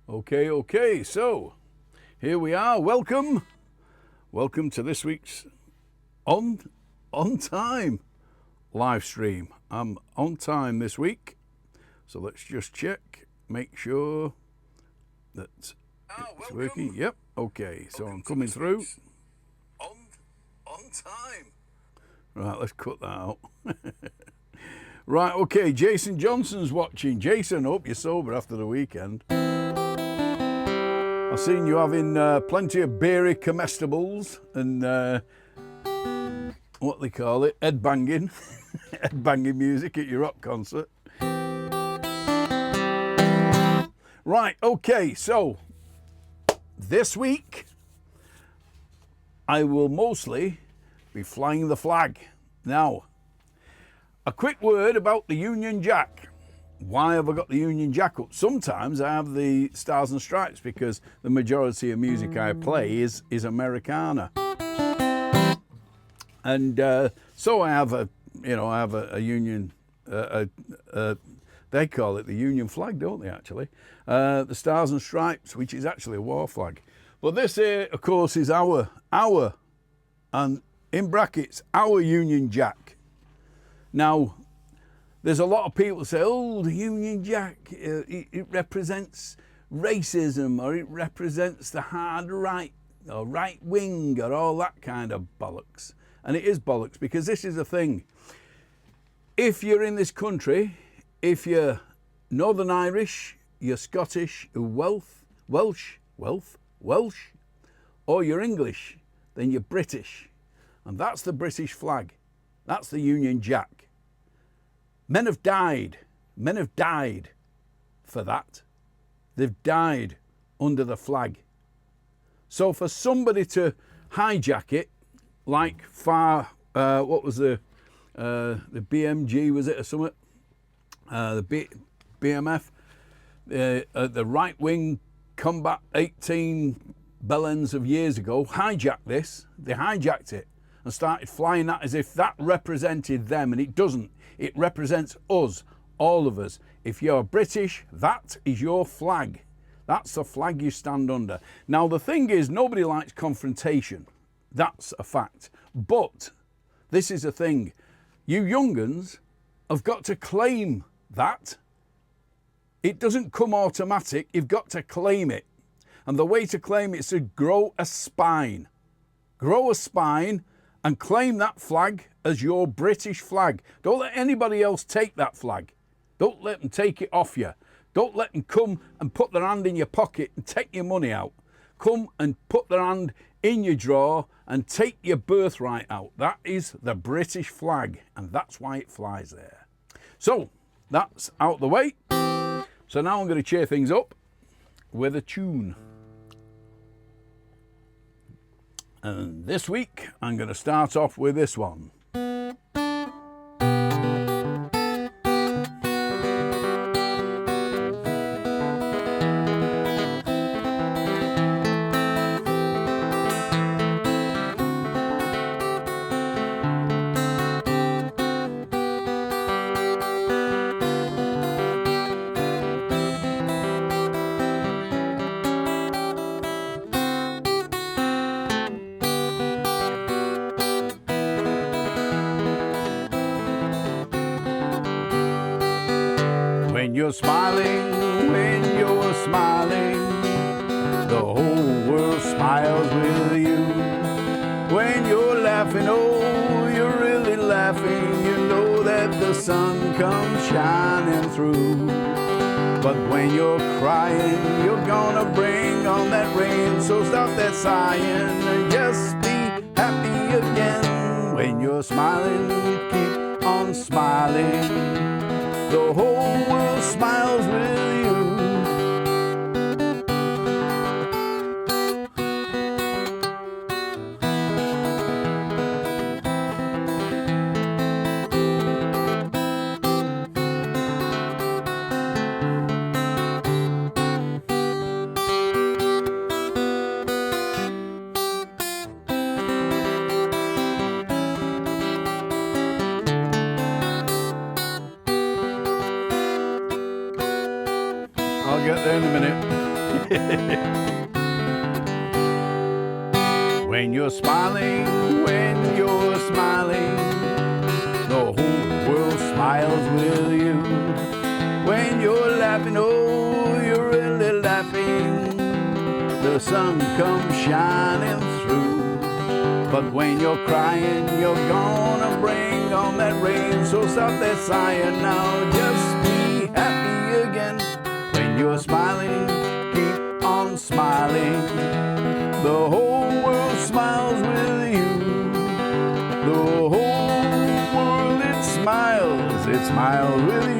Okay, so here we are. Welcome to this week's on time live stream. I'm on time this week, so let's just check, make sure that it's working. Yep, okay, so I'm coming through. On time. Right, let's cut that out. Right, okay, Jason Johnson's watching. Jason, hope you're sober after the weekend. I've seen you having plenty of beery comestibles and what they call it, head banging, head banging music at your rock concert. Right, okay, so this week I will mostly be flying the flag. Now, a quick word about the Union Jack. Why have I got the Union Jack up? Sometimes I have the Stars and Stripes because the majority of music I play is Americana. And so I have a Union, they call it the Union flag, don't they, actually? The Stars and Stripes, which is actually a war flag. But this here, of course, is our, and in brackets, our Union Jack. Now, there's a lot of people say, oh, the Union Jack, it represents racism, or it represents the hard right, or right wing, or all that kind of bollocks. And it is bollocks, because this is the thing. If you're in this country, if you're Northern Irish, you're Scottish, Welsh, or you're English, then you're British. And that's the British flag. That's the Union Jack. Men have died for that. They've died under the flag. So for somebody to hijack it, like what was the BMG, was it, or something? The BMF, the right wing combat 18 bellends of years ago, hijacked this. They hijacked it and started flying that as if that represented them, and it doesn't. It represents us, all of us. If you're British, that is your flag. That's the flag you stand under. Now, the thing is, nobody likes confrontation. That's a fact. But this is the thing. You young'uns have got to claim that. It doesn't come automatic. You've got to claim it. And the way to claim it is to grow a spine. Grow a spine and claim that flag as your British flag. Don't let anybody else take that flag. Don't let them take it off you. Don't let them come and put their hand in your pocket and take your money out. Come and put their hand in your drawer and take your birthright out. That is the British flag, and that's why it flies there. So that's out the way. So now I'm going to cheer things up with a tune. And this week I'm going to start off with this one. When you're smiling, the whole world smiles with you. When you're laughing, oh, you're really laughing, you know that the sun comes shining through. But when you're crying, you're gonna bring on that rain, so stop that sighing and just be happy again. When you're smiling, keep on smiling. The whole world smiles with you. I'll get there in a minute. When you're smiling, the whole world smiles with you. When you're laughing, oh, you're really laughing, the sun comes shining through. But when you're crying, you're gonna bring on that rain. So stop that sighing now, just be happy again. When you're smiling, keep on smiling, the whole world smiles with you. The whole world, it smiles with you.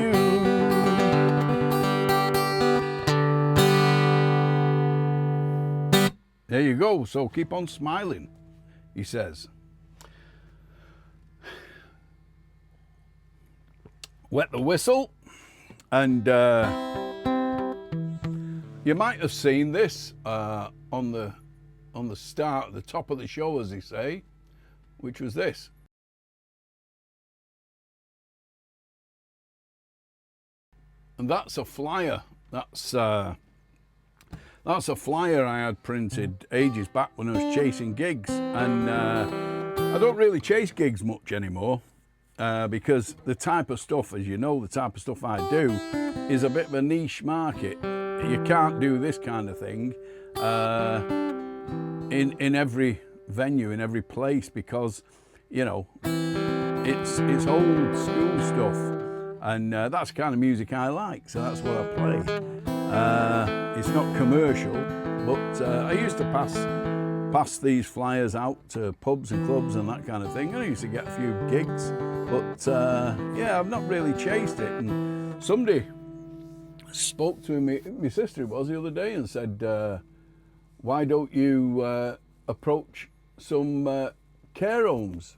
There you go, so keep on smiling, he says. Wet the whistle, and you might have seen this on the start, the top of the show, as they say, which was this. And that's a flyer. That's a flyer I had printed ages back when I was chasing gigs, and I don't really chase gigs much anymore because the type of stuff, as you know, the type of stuff I do is a bit of a niche market. You can't do this kind of thing in every venue, in every place, because, you know, it's old school stuff, and that's the kind of music I like, so that's what I play. It's not commercial, but I used to pass these flyers out to pubs and clubs and that kind of thing, and I used to get a few gigs, but yeah, I've not really chased it. And somebody spoke to me, my sister it was, the other day, and said, why don't you approach some care homes,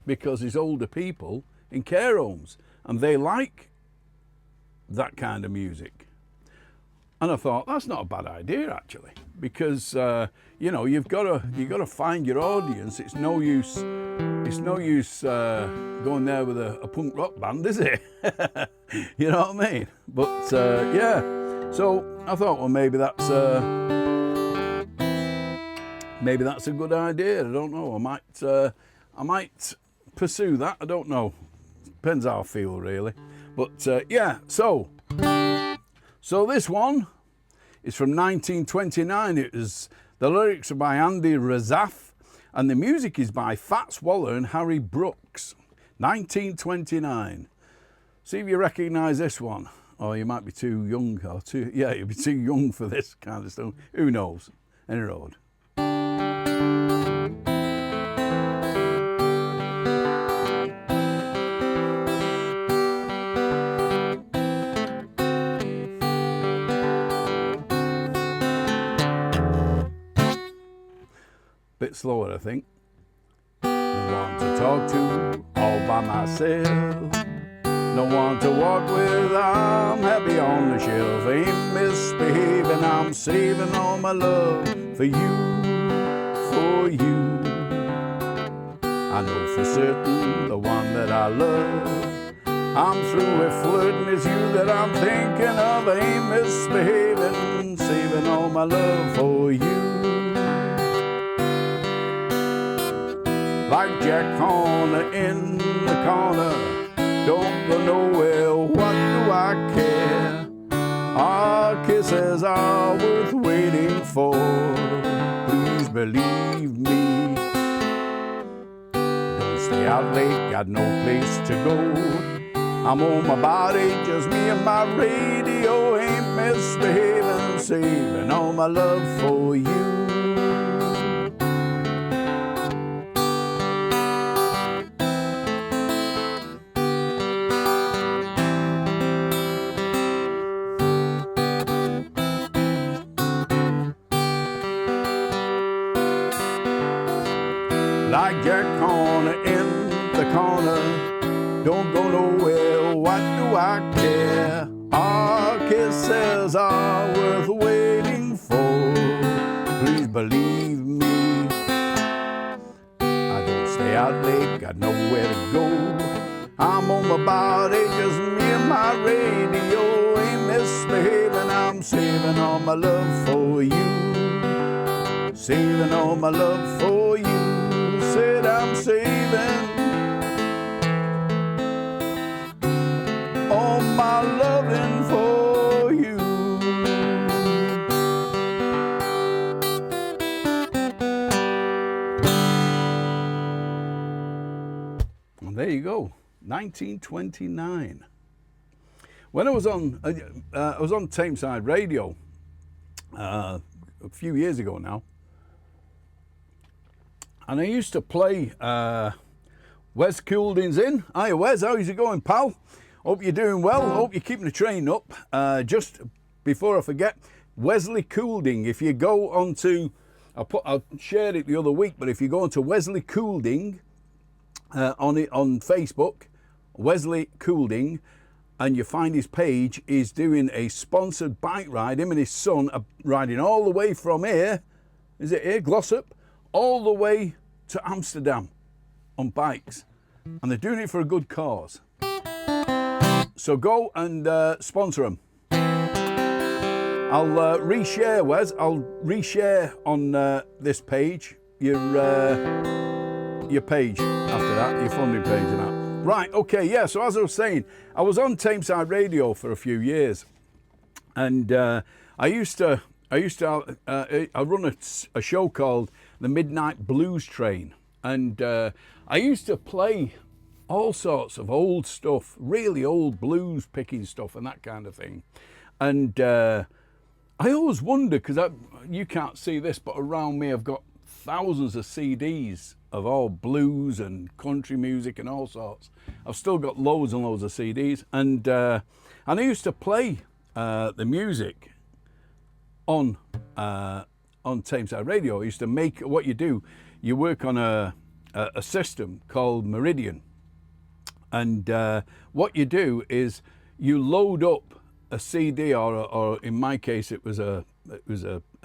because there's older people in care homes and they like that kind of music. And I thought, that's not a bad idea, actually, because you know, you've got to find your audience. It's no use going there with a punk rock band, is it? You know what I mean? But yeah, so I thought, well, maybe that's a good idea. I don't know. I might pursue that. I don't know. Depends how I feel, really. But yeah, so this one is from 1929. The lyrics are by Andy Razaf, and the music is by Fats Waller and Harry Brooks. 1929. See if you recognise this one. Or you might be too young, you'll be too young for this kind of stuff. Who knows? Any road. Bit slower, I think. No one to talk to, all by myself. No one to walk with, I'm happy on the shelf. Ain't misbehaving, I'm saving all my love for you, for you. I know for certain the one that I love, I'm through with flirting, it's you that I'm thinking of. Ain't misbehaving, saving all my love for you. Like Jack Horner in the corner, don't go nowhere, what do I care? Our kisses are worth waiting for, please believe me. Don't stay out late, got no place to go. I'm on my body, just me and my radio. Ain't misbehaving, saving all my love for you. Like Jack Horner in the corner, don't go nowhere, what do I care? Our kisses are worth waiting for, please believe me. I don't stay out late, got nowhere to go. I'm on my body, just me and my radio. Ain't misbehaving, I'm I'm saving all my love for you. Saving all my love for you. Said I'm saving all my loving for you. And there you go, 1929. When I was on Tameside Radio a few years ago now, and I used to play Wes Coulding's in. Hiya Wes, how's it going, pal? Hope you're doing well. Hope you're keeping the train up. Just before I forget, Wesley Coulding. If you go onto, I shared it the other week, but if you go onto Wesley Coulding on Facebook, Wesley Coulding, and you find his page, he's doing a sponsored bike ride. Him and his son are riding all the way from here, is it here, Glossop, all the way to Amsterdam on bikes. And they're doing it for a good cause. So go and sponsor them. I'll reshare, Wes. I'll reshare on this page, your page after that, your funding page and that. Right, okay, yeah, so as I was saying, I was on Tameside Radio for a few years, and I run a show called The Midnight Blues Train, and I used to play all sorts of old stuff, really old blues picking stuff and that kind of thing. And I always wonder, because you can't see this, but around me I've got thousands of CDs of all blues and country music and all sorts. I've still got loads and loads of CDs, and I used to play the music on Tameside Radio. I used to make, what you do, you work on a system called Meridian, and what you do is you load up a CD, or in my case it was a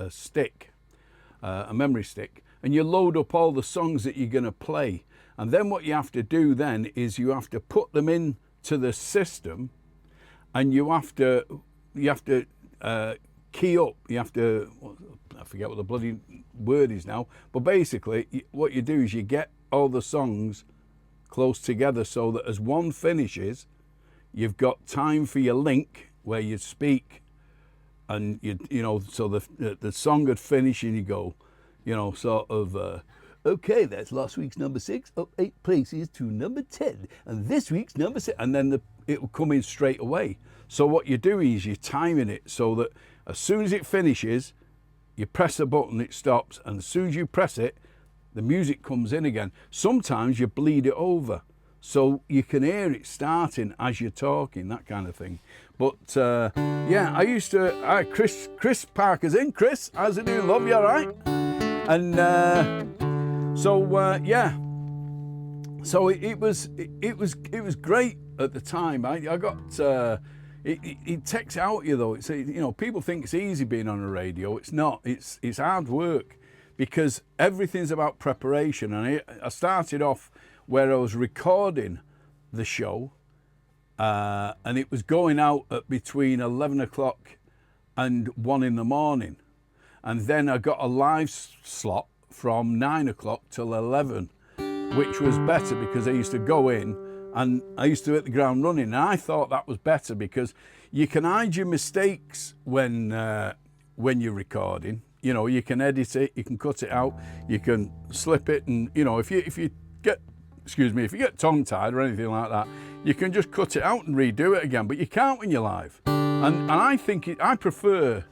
stick, a memory stick, and you load up all the songs that you're going to play. And then what you have to do then is you have to put them into the system, and you have to key up. You have to, I forget what the bloody word is now, but basically what you do is you get all the songs close together so that as one finishes, you've got time for your link where you speak, and you know, so the song would finish and you go, you know, sort of, okay, that's last week's number 6, up 8 places to number 10, and this week's number 6, and then it will come in straight away. So what you're doing is you're timing it so that as soon as it finishes, you press a button, it stops, and as soon as you press it, the music comes in again. Sometimes you bleed it over, so you can hear it starting as you're talking, that kind of thing. But yeah, I used to, Chris Parker's in. Chris, how's it doing, love? You all right? And yeah, so it was great at the time. I got it takes out you though. It's, you know, people think it's easy being on a radio. It's not. It's hard work, because everything's about preparation. And I started off where I was recording the show, and it was going out at between 11 o'clock and 1 in the morning. And then I got a live slot from 9 o'clock till 11, which was better because I used to go in and I used to hit the ground running. And I thought that was better because you can hide your mistakes when you're recording. You know, you can edit it, you can cut it out, you can slip it, and you know, if you get tongue-tied or anything like that, you can just cut it out and redo it again. But you can't when you're live. And I think I prefer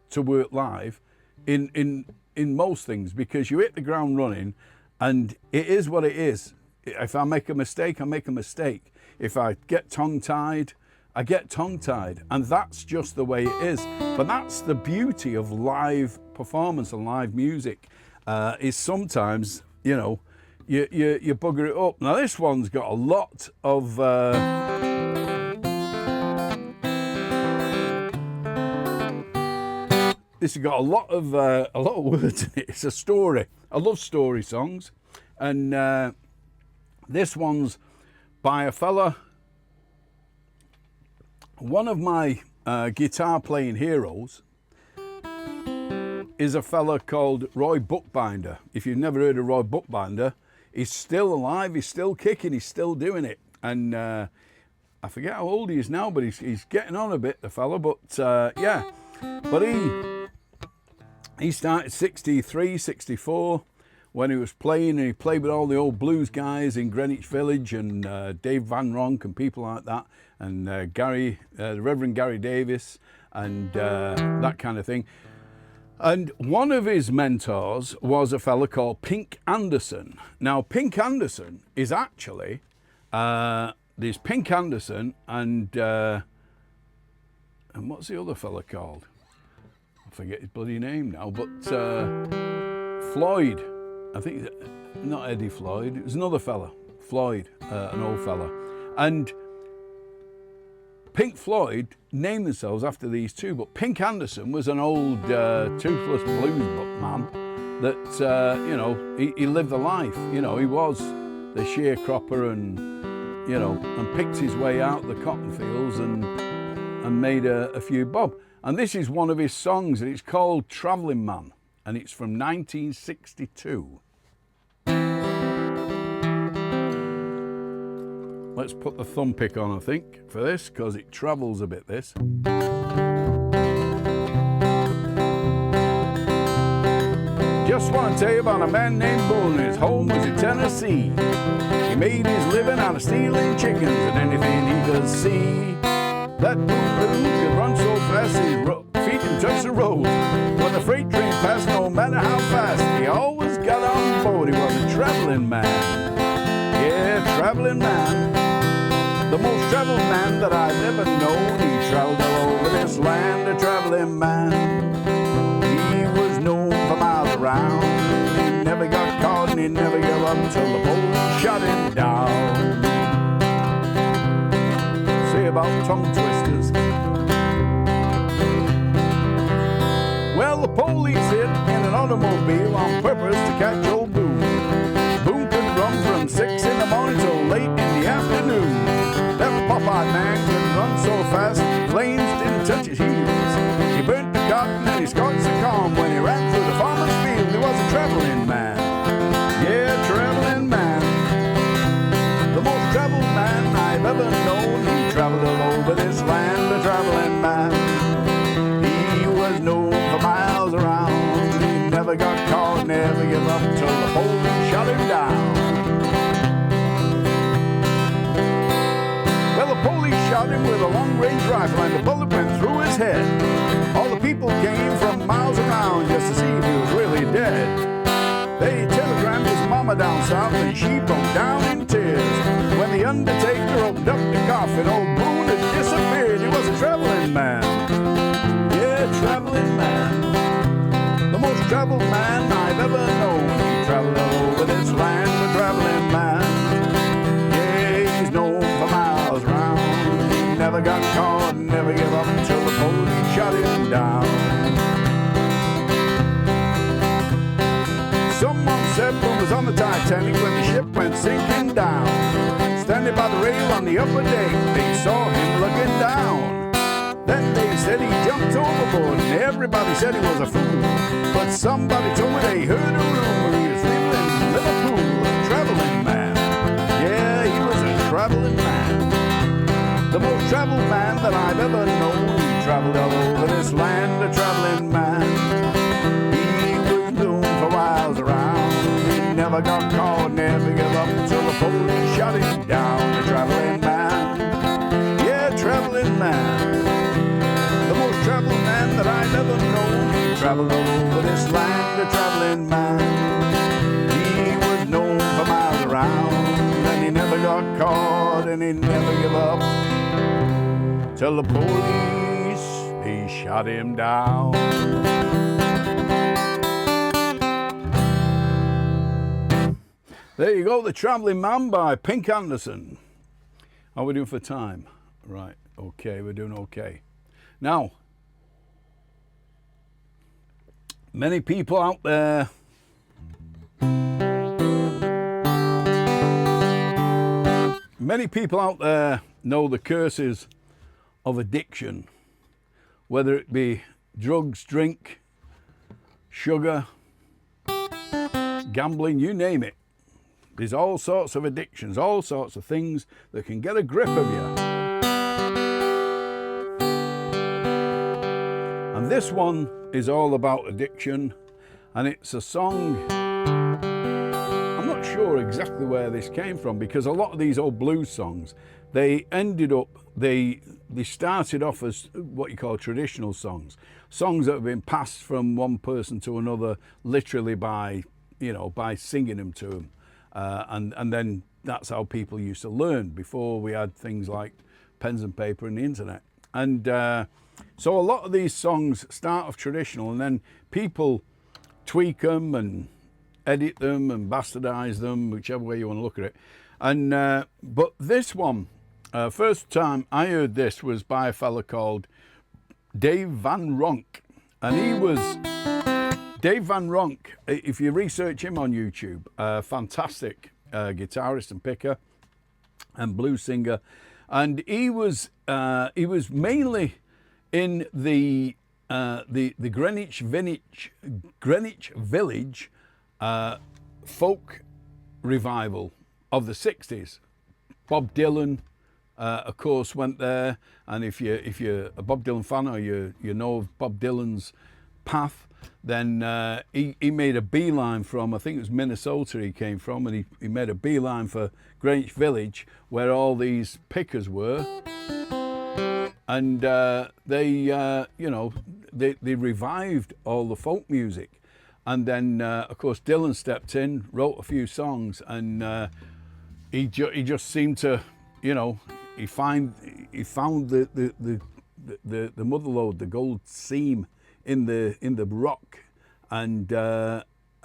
to work live in most things, because you hit the ground running and it is what it is. If I make a mistake, I make a mistake. If I get tongue-tied, I get tongue-tied, and that's just the way it is. But that's the beauty of live performance and live music, is sometimes, you know, you bugger it up. Now this one's got a lot of this has got a lot of words in it. It's a story. I love story songs, and this one's by a fella. One of my guitar playing heroes is a fella called Roy Bookbinder. If you've never heard of Roy Bookbinder, he's still alive, he's still kicking, he's still doing it. And I forget how old he is now, but he's getting on a bit, the fella. But yeah, but he started 63, 64 when he was playing, and he played with all the old blues guys in Greenwich Village, and Dave Van Ronk and people like that, and the Reverend Gary Davis, and that kind of thing. And one of his mentors was a fella called Pink Anderson. Now, Pink Anderson is actually, there's Pink Anderson and what's the other fella called? I forget his bloody name now, but Floyd. I think, not Eddie Floyd, it was another fella, Floyd, an old fella. And Pink Floyd named themselves after these two, but Pink Anderson was an old toothless blues man that, you know, he lived the life. You know, he was the sharecropper and, you know, and picked his way out the cotton fields and made a few bob. And this is one of his songs, and it's called Traveling Man, and it's from 1962. Let's put the thumb pick on, I think, for this, because it travels a bit, this. Just want to tell you about a man named Bull. His home was in Tennessee. He made his living out of stealing chickens and anything he could see. That Bull could run so fast his feet can touch the road. When the freight train passed, no matter how fast, he always got on board. He was a traveling man. Yeah, traveling man. The most traveled man that I've ever known. He traveled all over this land, a traveling man. He was known for miles around. He never got caught and he never gave up till the police shot him down. Say about tongue twisters. Well, the police hit in an automobile on purpose to catch old Boone. Boone could run from 6 in the morning till late in the afternoon. That pop-eyed man could run so fast, flames didn't touch his heels. He burnt the cotton and he scorched the corn. When he ran through the farmer's field, he was a traveling man. Yeah, traveling man. The most traveled man I've ever known. He traveled all over this land, a traveling man. He was known for miles around. He never got caught, never gave up till the police shot him down. Well, the police shot him with a long-range rifle and the bullet went through his head. All the people came from miles around just to see if he was really dead. They telegrammed his mama down south and she broke down in tears. When the undertaker opened up the coffin, old Boone had disappeared. He was a traveling man. Yeah, traveling man. The most traveled man I've ever known. He traveled all over this land, a traveling man. Yeah, he's known for miles round. He never got caught, never gave up until the police shot him down. Someone said Boone was on the Titanic when the ship went sinking down. Standing by the rail on the upper deck, they saw him looking down. Then they said he jumped overboard, and everybody said he was a fool. But somebody told me they heard a rumor he was living in Liverpool, a traveling man. Yeah, he was a traveling man. The most traveled man that I've ever known. He traveled all over this land, a traveling man. He was known for miles around. He never got caught, never gave up until the police shot him down, a traveling man. Yeah, traveling man. The most traveled man that I've ever known. He traveled all over this land, a traveling man. He was known for miles around, and he never got caught, and he never gave up till the police, they shot him down. There you go, The Traveling Man by Pink Anderson. How are we doing for time? Right, okay, we're doing okay. Now, many people out there know the curses of addiction. whether it be drugs, drink, sugar, gambling, you name it. There's all sorts of addictions, all sorts of things that can get a grip of you. And this one is all about addiction, and it's a song, I'm not sure exactly where this came from, because a lot of these old blues songs, they ended up, they started off as what you call traditional songs that have been passed from one person to another, literally by, you know, by singing them to them. And then that's how people used to learn before we had things like pens and paper and the internet. And so a lot of these songs start off traditional, and then people tweak them and edit them and bastardize them, whichever way you want to look at it. And but this one, first time I heard this was by a fella called Dave Van Ronk, and he was Dave Van Ronk. If you research him on YouTube, fantastic guitarist and picker and blues singer, and he was mainly in the Greenwich Village folk revival of the 60s. Bob Dylan, of course, went there, and if you're a Bob Dylan fan, or you know of Bob Dylan's path, then he made a beeline from, I think it was Minnesota he came from, and he made a beeline for Greenwich Village, where all these pickers were, and they revived all the folk music. And then of course Dylan stepped in, wrote a few songs, and he just seemed to, you know, he found the motherlode, the gold seam in the rock, and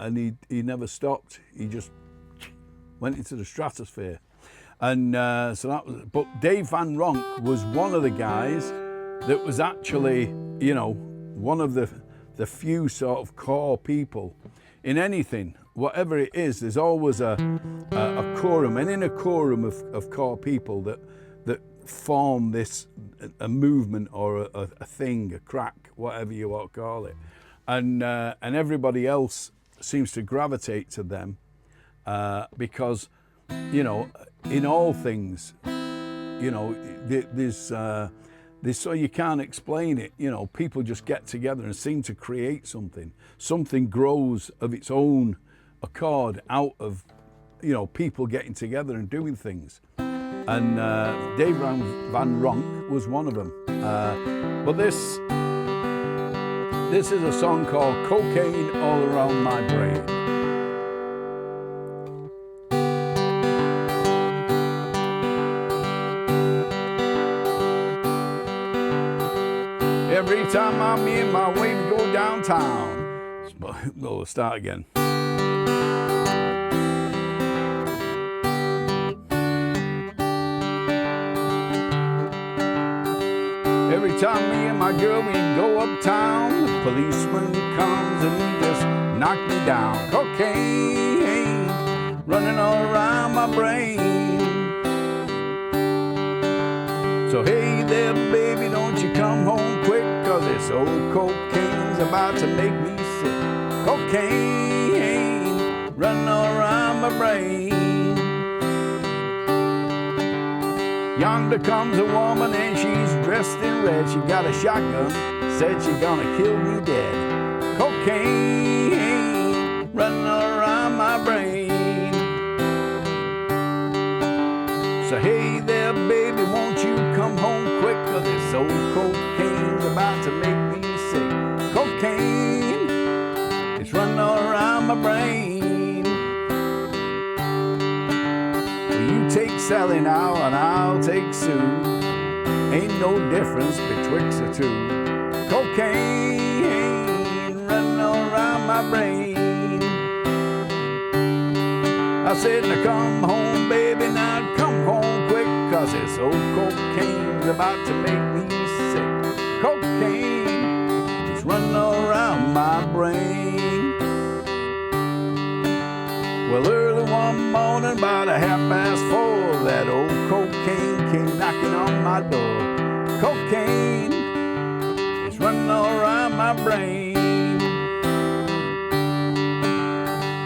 he never stopped. He just went into the stratosphere, and so that was. But Dave Van Ronk was one of the guys that was actually, you know, one of the few sort of core people in anything, whatever it is. There's always a quorum, and in a quorum of core people that form this a movement or a thing, a crack, whatever you want to call it, and everybody else seems to gravitate to them because, you know, in all things, you know, there's so you can't explain it. You know, people just get together and seem to create something. Something grows of its own accord out of, you know, people getting together and doing things. And Dave Van Ronk was one of them. But this is a song called Cocaine All Around My Brain. Every time I'm in my way to go downtown. We'll start again. Every time me and my girl, we go uptown, the policeman comes and he just knocked me down. Cocaine running all around my brain. So hey there, baby, don't you come home quick, 'cause this old cocaine's about to make me sick. Cocaine running all around my brain. Yonder comes a woman and she's dressed in red. She got a shotgun, said she's gonna kill me dead. Cocaine running all around my brain. So hey there, baby, won't you come home quick, 'cause this old cocaine's about to make me sick. Cocaine, it's running all around my brain. Well, you take Sally now and I'll take Sue. Ain't no difference betwixt the two. Cocaine running all around my brain. I said, now come home, baby, now come home quick, 'cause this old cocaine's about to make me sick. Cocaine is running all around my brain. Well, early one morning, about 4:30, that old cocaine came knocking on my door. Cocaine is my brain.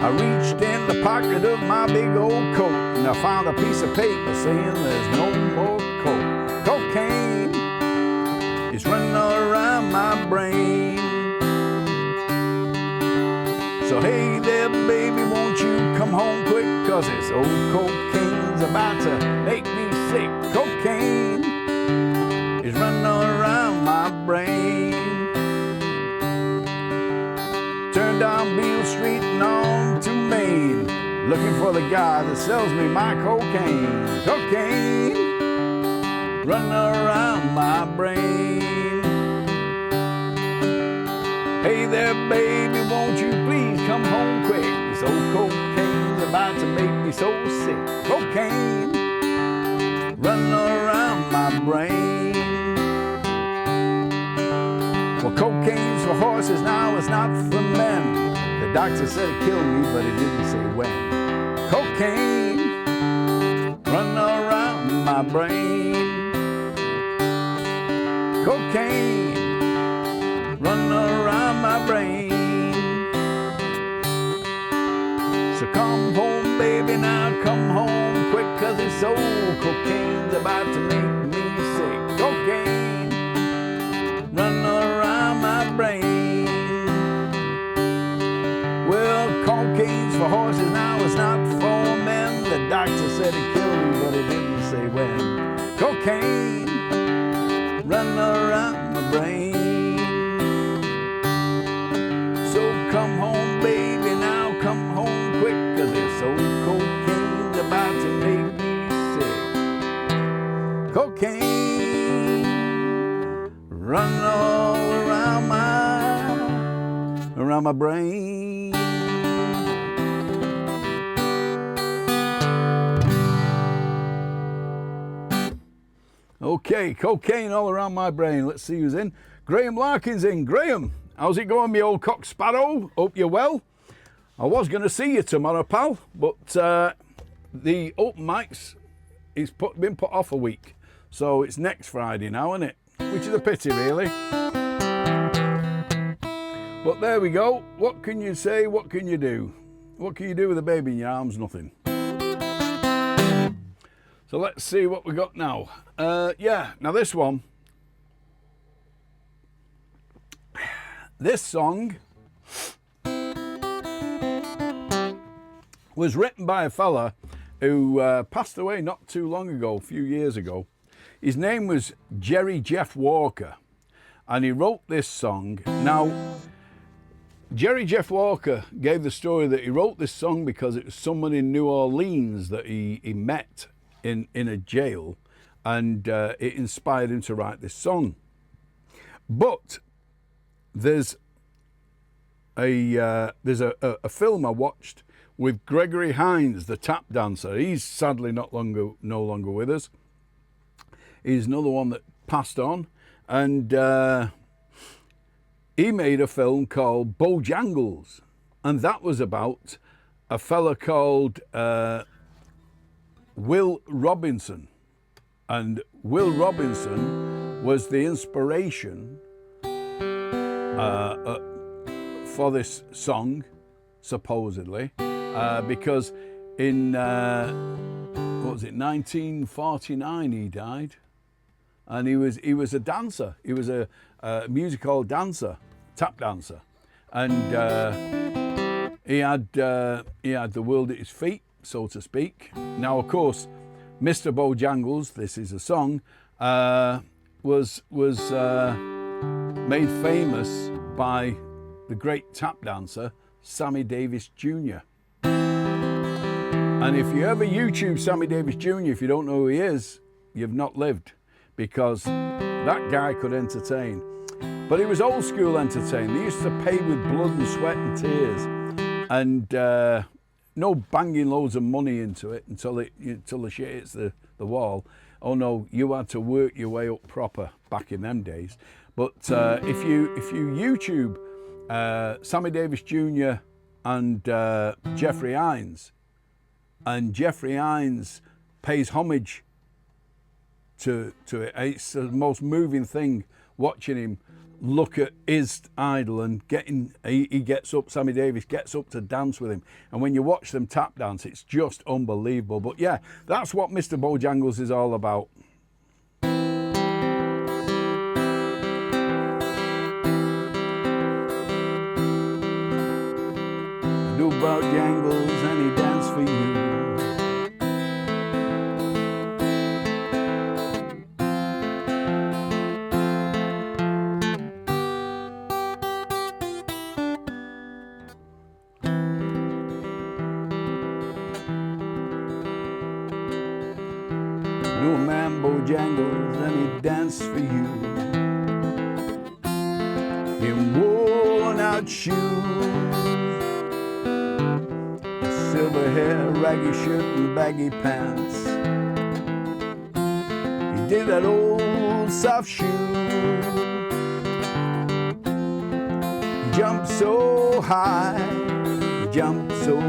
I reached in the pocket of my big old coat and I found a piece of paper saying there's no more coke. Cocaine is running all around my brain. So hey there baby, won't you come home quick, cause this old cocaine's about to make me sick. Cocaine is running all around my brain. Turned down Beale Street and on to Main, looking for the guy that sells me my cocaine. Cocaine running around my brain. Hey there baby, won't you please come home quick, this old cocaine's about to make me so sick. Cocaine running around my brain. Well, cocaine's for horses now, it's not for men. The doctor said it killed me, but it didn't say when. Cocaine running around my brain. Cocaine running around my brain. So come home baby now, come home quick, cause this old cocaine's about to make me sick. Cocaine running around my brain. Well, cocaine's for horses now, it's not for men. The doctor said it killed me, but it didn't say when. Cocaine running around my brain. So come home baby now, come home quick, cause this old cocaine's about to make me sick. Cocaine running all around my brain. Okay, cocaine all around my brain. Let's see who's in. Graham Larkin's in. Graham, how's it going, me old cock sparrow? Hope you're well. I was going to see you tomorrow, pal, but the open mics is been put off a week. So it's next Friday now, isn't it? Which is a pity, really. But there we go. What can you say? What can you do? What can you do with a baby in your arms? Nothing. So let's see what we got now. Yeah, now this one. This song was written by a fella who passed away not too long ago, a few years ago. His name was Jerry Jeff Walker, and he wrote this song. Now, Jerry Jeff Walker gave the story that he wrote this song because it was someone in New Orleans that he met in a jail, and it inspired him to write this song. But there's a film I watched with Gregory Hines, the tap dancer. He's sadly no longer with us. He's another one that passed on, and he made a film called Bojangles, and that was about a fella called Will Robinson. And Will Robinson was the inspiration for this song, supposedly, because in what was it, 1949 he died, and he was a dancer. He was a music hall dancer, tap dancer, and he had the world at his feet, so to speak. Now, of course, Mr. Bojangles, this is a song, was made famous by the great tap dancer Sammy Davis Jr. And if you ever YouTube Sammy Davis Jr., if you don't know who he is, you've not lived, because that guy could entertain. But he was old school entertain. They used to pay with blood and sweat and tears, and no banging loads of money into it until the shit hits the wall. Oh no, you had to work your way up proper back in them days. But if you YouTube Sammy Davis Jr. and Jeffrey Hines, and Jeffrey Hines pays homage to it. It's the most moving thing watching him look at his idol and he gets up, Sammy Davis gets up to dance with him. And when you watch them tap dance, it's just unbelievable. But yeah, that's what Mr. Bojangles is all about. Do Bojangles and he dance for you. No man Bojangles and he dance for you. In worn out shoes, silver hair, raggy shirt and baggy pants. He did that old soft shoe. He jumped so high, he jumped so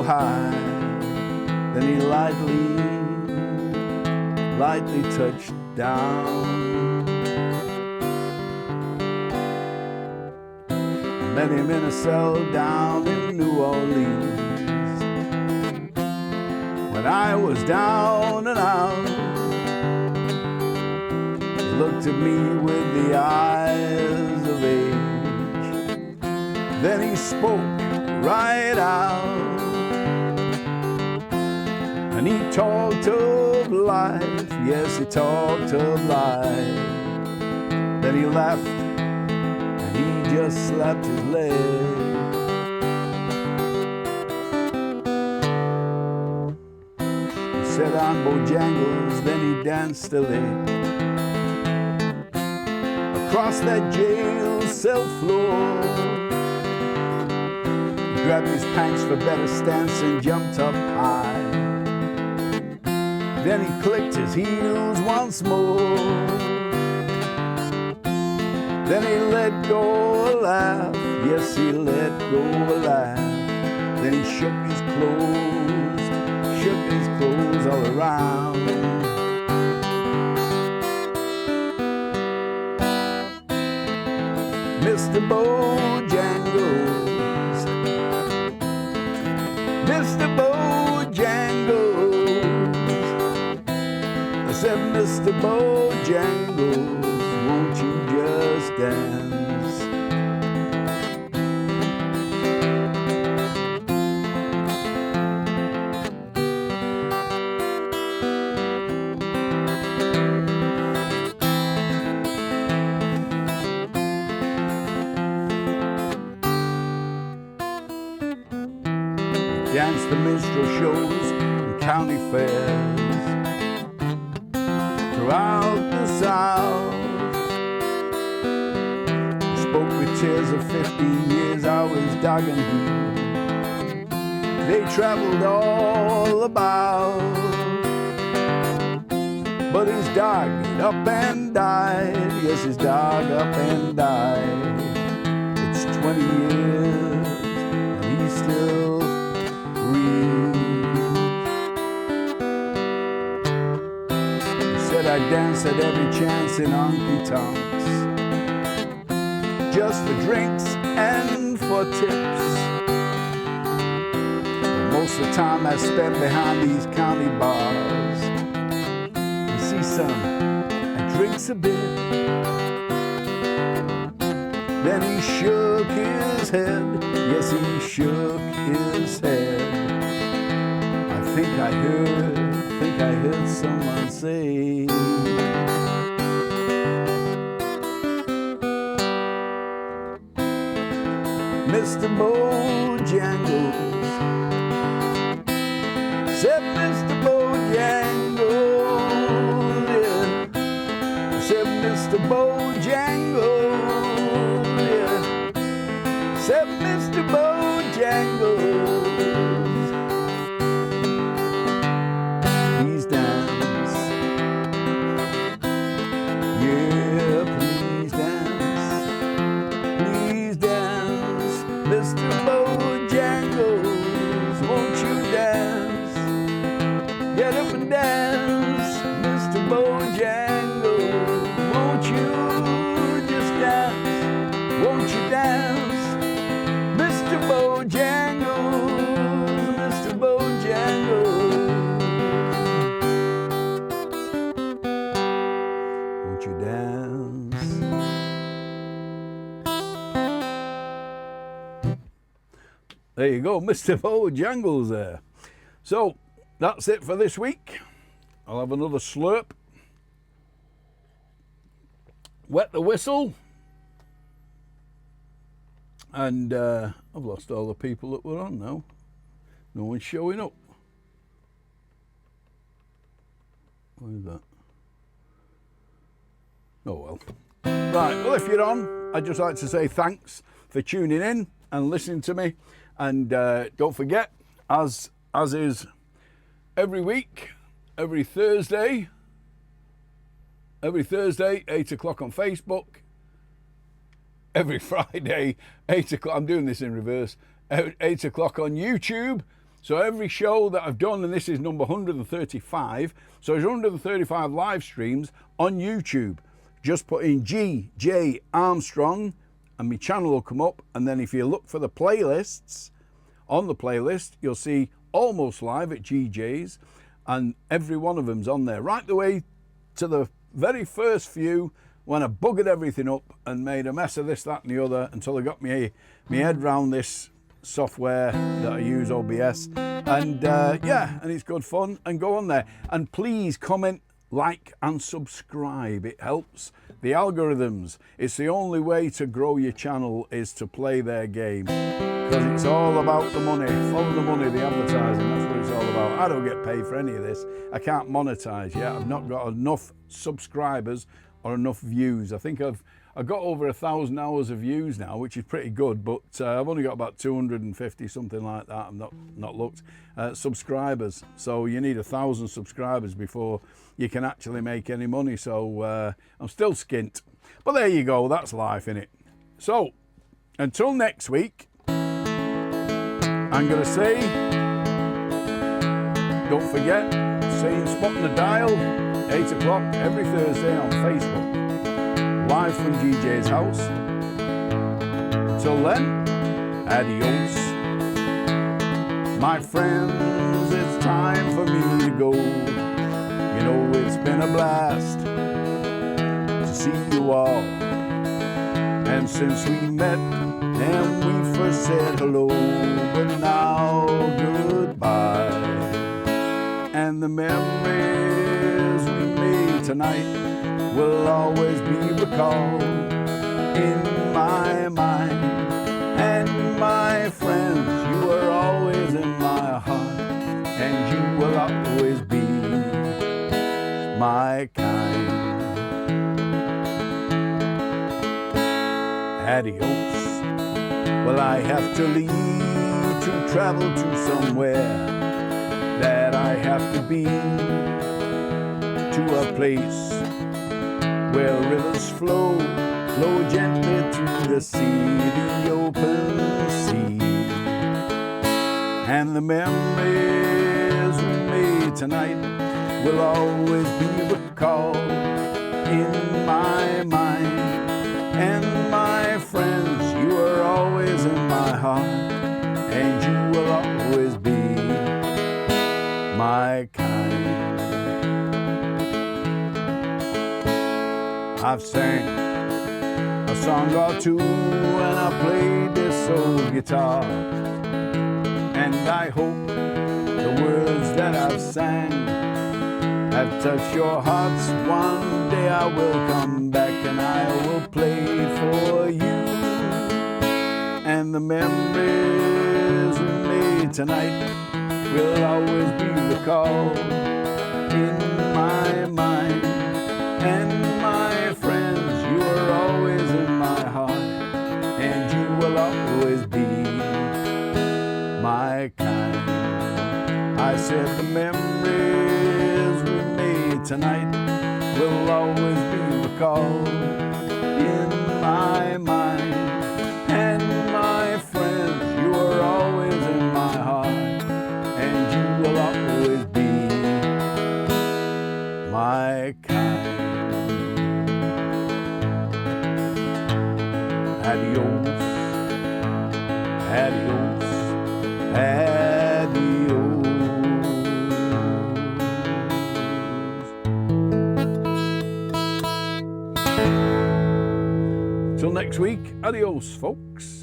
high. Then he lightly touched down. Met him in a cell down in New Orleans. When I was down and out, he looked at me with the eyes of age. Then he spoke right out, and he talked of life. Yes, he talked of life. Then he laughed and he just slapped his leg. Set on Bojangles, then he danced a leg across that jail cell floor. He grabbed his pants for better stance and jumped up high. Then he clicked his heels once more. Then he let go a laugh. Yes, he let go a laugh. Then he shook his clothes all around. Mr. Bojangles, Mr. Bojangles. I said, Mr. Bojangles, won't you just dance? Danced the minstrel shows and county fairs throughout the South. Spoke with tears of 15 years I was dogging him. They traveled all about, but his dog up and died. Yes, his dog up and died. It's 20 years and he's still I dance at every chance in honky-tonks, just for drinks and for tips. But most of the time I spend behind these county bars. You see, son, I drinks a bit. Then he shook his head. Yes, he shook his head. I think I heard someone say, Mr. Bojangles, said Mr. Bojangles, yeah. Said Mr. Bojangles, yeah. Said Mr. Bojangles. Mr. Bojangles, won't you dance? Get up and dance, Mr. Bojangles, won't you just There you go, Mr. Bojangles there. So that's it for this week. I'll have another slurp. Wet the whistle. And I've lost all the people that were on now. No one's showing up. What is that? Oh well. Right, well, if you're on, I'd just like to say thanks for tuning in and listening to me. And don't forget, as is every week, every Thursday, 8 o'clock on Facebook, every Friday, 8 o'clock, I'm doing this in reverse, 8 o'clock on YouTube. So every show that I've done, and this is number 135, so there's 135 live streams on YouTube. Just put in GJ Armstrong and my channel will come up. And then if you look for the playlists, on the playlist, you'll see Almost Live at GJ's, and every one of them's on there. Right the way to the very first few when I buggered everything up and made a mess of this, that and the other until I got my head round this software that I use, OBS, and yeah, and it's good fun. And go on there and please comment, like and subscribe. It helps the algorithms. It's the only way to grow your channel, is to play their game, because it's all about the money. Follow the money, the advertising, that's what it's all about. I don't get paid for any of this. I can't monetize yet. I've not got enough subscribers or enough views. I think I've got over 1,000 hours of views now, which is pretty good, but I've only got about 250, something like that. I've not looked. Subscribers. So you need 1,000 subscribers before you can actually make any money. So I'm still skint. But there you go. That's life, innit? So until next week, I'm going to say, don't forget, same spot on the dial, 8 o'clock every Thursday on Facebook. Live from GJ's house. Till then, adios. My friends, it's time for me to go. You know it's been a blast to see you all. And since we met and we first said hello, but now goodbye. And the memories we made tonight will always be recalled in my mind. And my friends, you are always in my heart, and you will always be my kind. Adios. Well, I have to leave to travel to somewhere that I have to be, to a place where rivers flow gently to the sea, the open sea. And the memories we made tonight will always be recalled in my mind. And my friends, you are always in my heart, and you will always be my kind. I've sang a song or two and I played this old guitar, and I hope the words that I've sang have touched your hearts. One day I will come back and I will play for you. And the memories we made tonight will always be recalled in my mind. And my friends, you are always in my heart, and you will always be my kind. I said the memories we made tonight will always be recalled in my mind. And my friends, you are always in my heart, and you will always be my kind. Adios, adios, adios. Till next week, adios, folks.